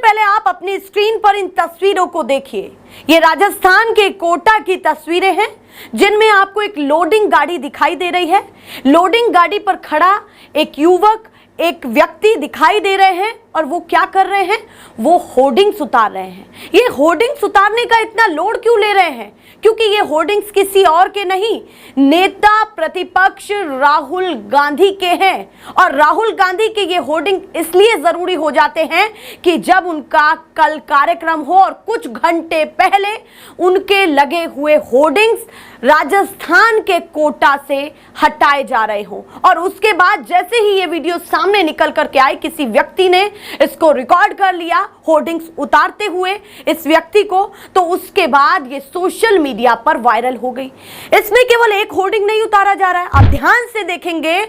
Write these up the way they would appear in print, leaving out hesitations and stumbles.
पहले आप अपनी स्क्रीन पर इन तस्वीरों को देखिए। ये राजस्थान के कोटा की तस्वीरें हैं जिनमें आपको एक लोडिंग गाड़ी दिखाई दे रही है। लोडिंग गाड़ी पर खड़ा एक युवक, एक व्यक्ति दिखाई दे रहे हैं और वो क्या कर रहे हैं, वो होर्डिंग्स उतार रहे हैं। ये होर्डिंग्स उतारने का इतना लोड क्यों ले रहे हैं? क्योंकि ये होर्डिंग्स किसी और के नहीं, नेता प्रतिपक्ष राहुल गांधी के हैं। और राहुल गांधी के ये होर्डिंग इसलिए जरूरी हो जाते हैं कि जब उनका कल कार्यक्रम हो और कुछ घंटे पहले उनके लगे हुए होर्डिंग्स राजस्थान के कोटा से हटाए जा रहे हों। और उसके बाद जैसे ही ये वीडियो सामने निकल करके आई, किसी व्यक्ति ने इसको रिकॉर्ड कर लिया होर्डिंग्स उतारते हुए इस व्यक्ति को, तो उसके बाद ये सोशल मीडिया पर वायरल हो गई। इसमें केवल एक होर्डिंग नहीं उतारा जा रहा है, आप ध्यान से देखेंगे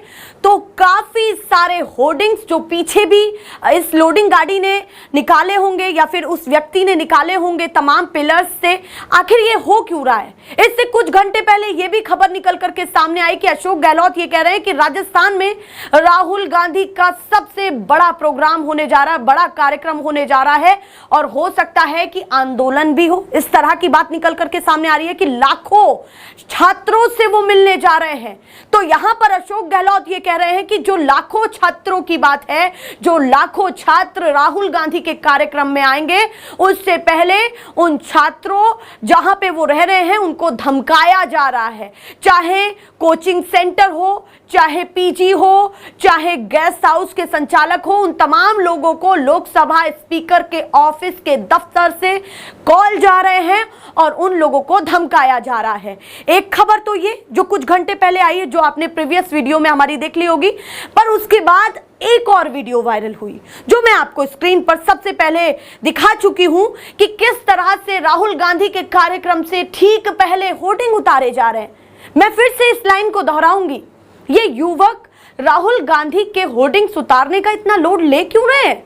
तो काफी सारे होर्डिंग्स जो पीछे भी इस लोडिंग गाड़ी ने निकाले होंगे या फिर उस व्यक्ति ने निकाले होंगे तमाम पिलर्स से। आखिर ये हो क्यों रहा है? इससे कुछ घंटे पहले ये भी खबर निकल करके सामने आई कि अशोक गहलोत ये कह रहे हैं कि राजस्थान में राहुल गांधी का सबसे बड़ा प्रोग्राम होने जा रहा है, बड़ा कार्यक्रम होने जा रहा है और हो सकता है कि आंदोलन भी हो। इस तरह की बात निकल करके सामने आ रही है कि लाखों छात्रों से वो मिलने जा रहे हैं। तो यहां पर अशोक गहलोत ये कह रहे हैं कि जो लाखों छात्रों की बात है, जो लाखों छात्र राहुल गांधी के कार्यक्रम में आएंगे, उससे पहले उन छात्रों जहां पे वो रह रहे हैं उनको धमकाया जा रहा है। चाहे कोचिंग सेंटर हो, चाहे पीजी हो, चाहे गेस्ट हाउस के संचालक हो, उन तमाम लोगों को लोकसभा स्पीकर के ऑफिस के दफ्तर से कॉल जा रहे हैं और उन लोगों को धमकाया जा रहा है। एक खबर तो ये जो कुछ घंटे पहले आई है, जो आपने प्रीवियस वीडियो में हमारी देख ली होगी, पर उसके बाद एक और वीडियो वायरल हुई जो मैं आपको स्क्रीन पर सबसे पहले दिखा चुकी हूं कि किस तरह से राहुल गांधी के कार्यक्रम से ठीक पहले होर्डिंग उतारे जा रहे हैं। मैं फिर से इस लाइन को दोहराऊंगी, ये युवक राहुल गांधी के होर्डिंग्स उतारने का इतना लोड ले क्यों रहे हैं?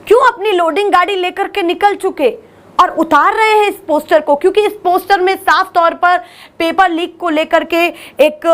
क्यों अपनी लोडिंग गाड़ी लेकर के निकल चुके और उतार रहे हैं इस पोस्टर को? क्योंकि इस पोस्टर में साफ तौर पर पेपर लीक को लेकर के एक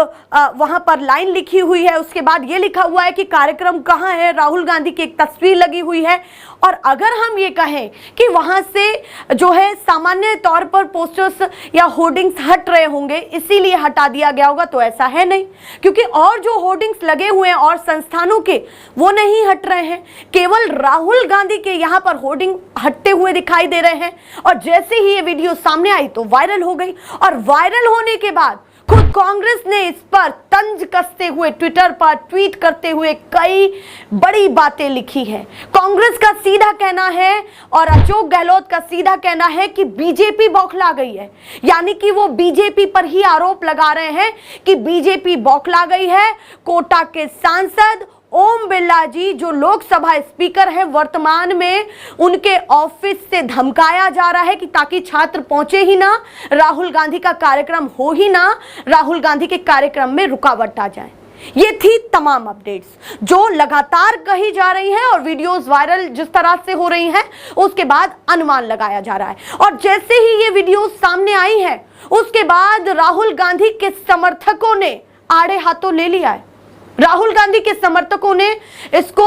वहां पर लाइन लिखी हुई है। उसके बाद ये लिखा हुआ है कि कार्यक्रम कहाँ है, राहुल गांधी की एक तस्वीर लगी हुई है। और अगर हम ये कहें कि वहां से जो है सामान्य तौर पर पोस्टर्स या होर्डिंग्स हट रहे होंगे इसीलिए हटा दिया गया होगा, तो ऐसा है नहीं। क्योंकि और जो होर्डिंग्स लगे हुए हैं और संस्थानों के, वो नहीं हट रहे हैं, केवल राहुल गांधी के यहाँ पर होर्डिंग हटते हुए दिखाई दे रहे हैं। और जैसे ही ये वीडियो सामने आई तो वायरल हो गई और वायरल होने के बाद खुद कांग्रेस ने इस पर तंज कसते हुए ट्विटर पर ट्वीट करते हुए कई बड़ी बातें लिखी हैं। कांग्रेस का सीधा कहना है और अशोक गहलोत का सीधा कहना है कि बीजेपी बौखला गई है, यानी कि वो बीजेपी पर ही आरोप लगा रहे हैं कि बीजेपी बौखला गई है। कोटा के सांसद ओम बिरला जी जो लोकसभा स्पीकर हैं, वर्तमान में उनके ऑफिस से धमकाया जा रहा है कि ताकि छात्र पहुंचे ही ना, राहुल गांधी का कार्यक्रम हो ही ना, राहुल गांधी के कार्यक्रम में रुकावट आ जाए। ये थी तमाम अपडेट्स जो लगातार कही जा रही हैं और वीडियोस वायरल जिस तरह से हो रही हैं, उसके बाद अनुमान लगाया जा रहा है। और जैसे ही ये वीडियोस सामने आई हैं, उसके बाद राहुल गांधी के समर्थकों ने आड़े हाथों ले लिया है। राहुल गांधी के समर्थकों ने इसको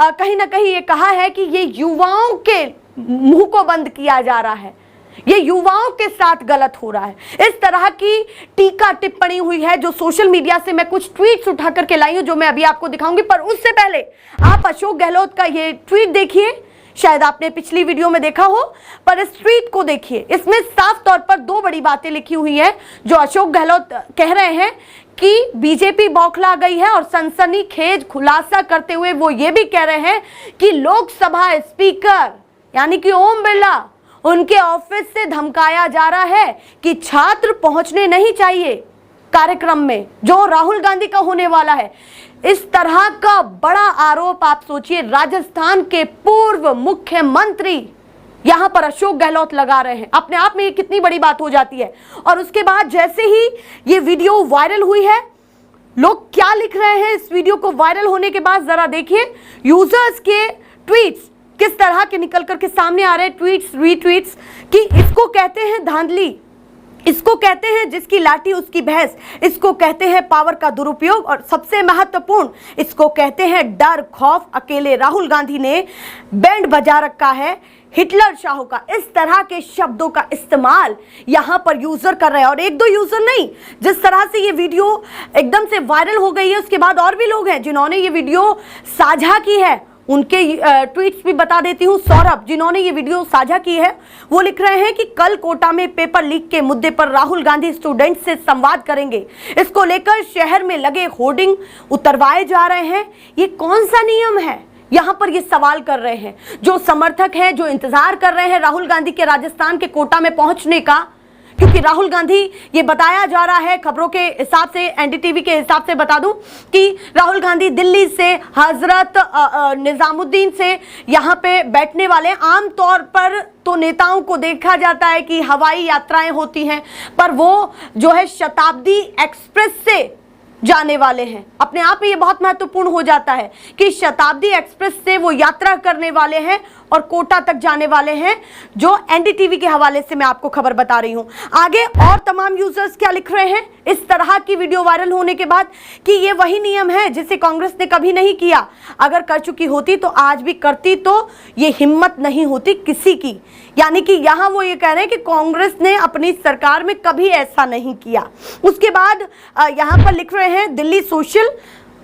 कहीं ना कहीं ये कहा है कि ये युवाओं के मुंह को बंद किया जा रहा है, ये युवाओं के साथ गलत हो रहा है। इस तरह की टीका टिप्पणी हुई है जो सोशल मीडिया से मैं कुछ ट्वीट्स उठा करके लाई हूं जो मैं अभी आपको दिखाऊंगी। पर उससे पहले आप अशोक गहलोत का ये ट्वीट देखिए, शायद आपने पिछली वीडियो में देखा हो, पर इस ट्वीट को देखिए। इसमें साफ तौर पर दो बड़ी बातें लिखी हुई हैं जो अशोक गहलोत कह रहे हैं कि बीजेपी बौखला गई है और सनसनीखेज खुलासा करते हुए वो ये भी कह रहे हैं कि लोकसभा स्पीकर यानी कि ओम बिरला, उनके ऑफिस से धमकाया जा रहा है कि छात्र पहुंचने नहीं चाहिए कार्यक्रम में जो राहुल गांधी का होने वाला है। इस तरह का बड़ा आरोप आप सोचिए, राजस्थान के पूर्व मुख्यमंत्री यहां पर अशोक गहलोत लगा रहे हैं। अपने आप में ये कितनी बड़ी बात हो जाती है। और उसके बाद जैसे ही ये वीडियो वायरल हुई है, लोग क्या लिख रहे हैं इस वीडियो को वायरल होने के बाद जरा देखिए। यूजर्स के ट्वीट्स किस तरह के निकल करके सामने आ रहे हैं, ट्वीट्स रीट्वीट्स, कि इसको कहते हैं धांधली, इसको कहते हैं जिसकी लाठी उसकी भैंस, इसको कहते हैं पावर का दुरुपयोग, और सबसे महत्वपूर्ण इसको कहते हैं डर खौफ। अकेले राहुल गांधी ने बैंड बजा रखा है हिटलर शाह का। इस तरह के शब्दों का इस्तेमाल यहां पर यूजर कर रहे हैं, और एक दो यूजर नहीं, जिस तरह से ये वीडियो एकदम से वायरल हो गई है उसके बाद और भी लोग हैं जिन्होंने ये वीडियो साझा की है। उनके ट्वीट्स भी बता देती हूं। सौरभ, जिन्होंने ये वीडियो साझा की है, वो लिख रहे हैं कि कल कोटा में पेपर लीक के मुद्दे पर राहुल गांधी स्टूडेंट से संवाद करेंगे। इसको लेकर शहर में लगे होर्डिंग उतरवाए जा रहे हैं। ये कौन सा नियम है? यहां पर ये सवाल कर रहे हैं जो समर्थक हैं, जो इंतजार कर रहे हैं राहुल गांधी के राजस्थान के कोटा में पहुंचने का, क्योंकि राहुल गांधी, ये बताया जा रहा है खबरों के हिसाब से, एनडीटीवी के हिसाब से बता दूं कि राहुल गांधी दिल्ली से हजरत निजामुद्दीन से यहां पे बैठने वाले। आमतौर पर तो नेताओं को देखा जाता है कि हवाई यात्राएं होती हैं, पर वो जो है शताब्दी एक्सप्रेस से जाने वाले हैं। अपने आप में ये बहुत महत्वपूर्ण हो जाता है कि शताब्दी एक्सप्रेस से वो यात्रा करने वाले हैं और कोटा तक जाने वाले हैं, जो एनडीटीवी के हवाले से मैं आपको खबर बता रही हूं। आगे और तमाम यूजर्स क्या लिख रहे हैं इस तरह की वीडियो वायरल होने के बाद कि ये वही नियम है जिसे कांग्रेस ने कभी नहीं किया। अगर कर चुकी होती तो आज भी करती, तो ये हिम्मत नहीं होती किसी की। यानी कि यहां वो ये कह रहे हैं कि कांग्रेस ने अपनी सरकार में कभी ऐसा नहीं किया। उसके बाद यहां पर लिख रहे हैं दिल्ली सोशल,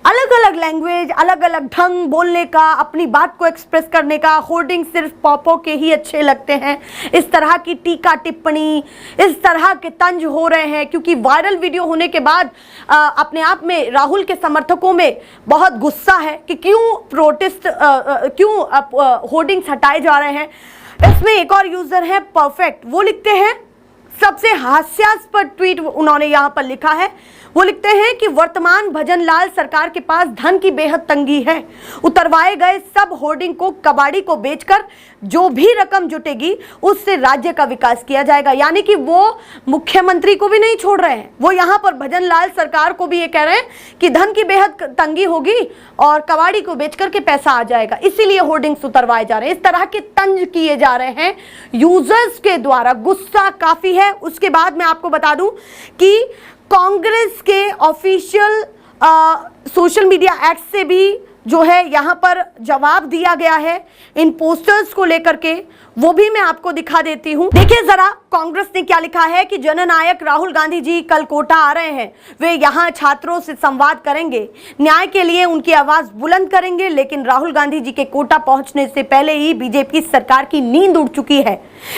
अलग अलग लैंग्वेज, अलग अलग ढंग बोलने का, अपनी बात को एक्सप्रेस करने का। होर्डिंग सिर्फ पॉपो के ही अच्छे लगते हैं। इस तरह की टीका टिप्पणी, इस तरह के तंज हो रहे हैं क्योंकि वायरल वीडियो होने के बाद अपने आप में राहुल के समर्थकों में बहुत गुस्सा है कि क्यों होर्डिंग्स हटाए जा रहे हैं। इसमें एक और यूजर है परफेक्ट, वो लिखते हैं, सबसे हास्यास्पद ट्वीट उन्होंने यहां पर लिखा है। वो लिखते हैं कि वर्तमान भजनलाल सरकार के पास धन की बेहद तंगी है। उतरवाए गए सब होर्डिंग को कबाड़ी को बेचकर जो भी रकम जुटेगी उससे राज्य का विकास किया जाएगा। यानी कि वो मुख्यमंत्री को भी नहीं छोड़ रहे हैं, वो यहां पर भजनलाल सरकार को भी ये कह रहे हैं कि धन की बेहद तंगी होगी और कबाड़ी को बेचकर के पैसा आ जाएगा, इसीलिए होर्डिंग्स उतरवाए जा रहे हैं। इस तरह के तंज किए जा रहे हैं यूजर्स के द्वारा। गुस्सा काफी है। उसके बाद मैं आपको बता दूं कि कांग्रेस के ऑफिशियल सोशल मीडिया एक्ट से भी जो है यहाँ पर जवाब दिया गया है इन पोस्टर्स को लेकर के, वो भी मैं आपको दिखा देती हूँ। देखिए जरा कांग्रेस ने क्या लिखा है कि जननायक राहुल गांधी जी कल कोटा आ रहे हैं। वे यहाँ छात्रों से संवाद करेंगे, न्याय के लिए उनकी आवाज बुलंद करेंगे। लेकिन राहुल गांधी जी के कोटा पहुंचने से पहले ही बीजेपी सरकार की नींद उड़ चुकी है।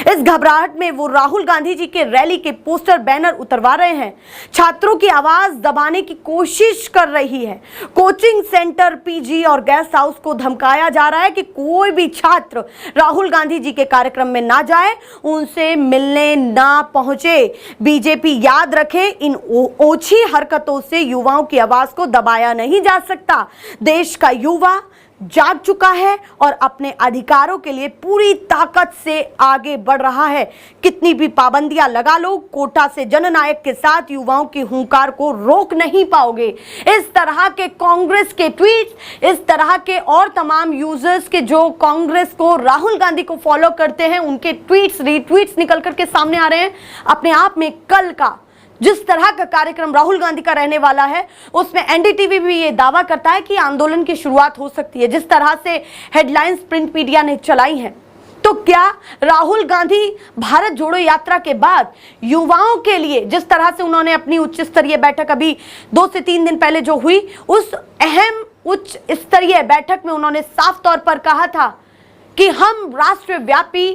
इस घबराहट में वो राहुल गांधी जी के रैली के पोस्टर बैनर उतरवा रहे हैं, छात्रों की आवाज दबाने की कोशिश कर रही है। कोचिंग सेंटर, पीजी और गेस्ट हाउस को धमकाया जा रहा है कि कोई भी छात्र राहुल गांधी जी के कार्यक्रम में ना जाए, उनसे मिलने ना पहुंचे। बीजेपी याद रखे, इन ओछी हरकतों से युवाओं की आवाज को दबाया नहीं जा सकता। देश का युवा जाग चुका है और अपने अधिकारों के लिए पूरी ताकत से आगे बढ़ रहा है। कितनी भी पाबंदियां लगा लो, कोटा से जननायक के साथ युवाओं की हुंकार को रोक नहीं पाओगे। इस तरह के कांग्रेस के ट्वीट्स, इस तरह के और तमाम यूजर्स के जो कांग्रेस को, राहुल गांधी को फॉलो करते हैं, उनके ट्वीट्स, रीट्वीट्स निकल करके सामने आ रहे हैं। अपने आप में कल का जिस तरह का कार्यक्रम राहुल गांधी का रहने वाला है, उसमें एनडीटीवी भी ये दावा करता है कि आंदोलन की शुरुआत हो सकती है। जिस तरह से हेडलाइंस प्रिंट मीडिया ने चलाई हैं, तो क्या राहुल गांधी भारत जोड़ो यात्रा के बाद युवाओं के लिए, जिस तरह से उन्होंने अपनी उच्च स्तरीय बैठक अभी 2 से 3 दिन पहले जो हुई, उस अहम उच्च स्तरीय बैठक में उन्होंने साफ तौर पर कहा था कि हम राष्ट्रव्यापी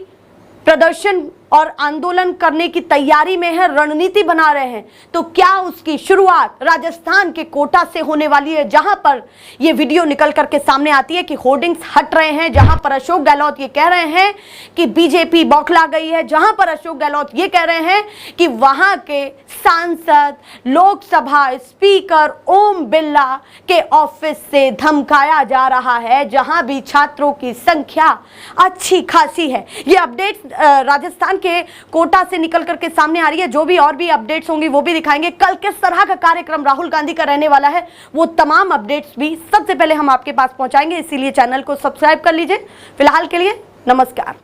प्रदर्शन और आंदोलन करने की तैयारी में है, रणनीति बना रहे हैं। तो क्या उसकी शुरुआत राजस्थान के कोटा से होने वाली है, जहां पर यह वीडियो निकल करके सामने आती है कि होर्डिंग्स हट रहे हैं, जहां पर अशोक गहलोत ये कह रहे हैं कि बीजेपी बौखला गई है, जहां पर अशोक गहलोत ये कह रहे हैं कि वहां के सांसद, लोकसभा स्पीकर ओम बिरला के ऑफिस से धमकाया जा रहा है, जहां भी छात्रों की संख्या अच्छी खासी है। ये अपडेट राजस्थान के कोटा से निकल करके सामने आ रही है। जो भी और भी अपडेट्स होंगी वो भी दिखाएंगे। कल किस तरह का कार्यक्रम राहुल गांधी का रहने वाला है, वो तमाम अपडेट्स भी सबसे पहले हम आपके पास पहुंचाएंगे, इसीलिए चैनल को सब्सक्राइब कर लीजिए। फिलहाल के लिए नमस्कार।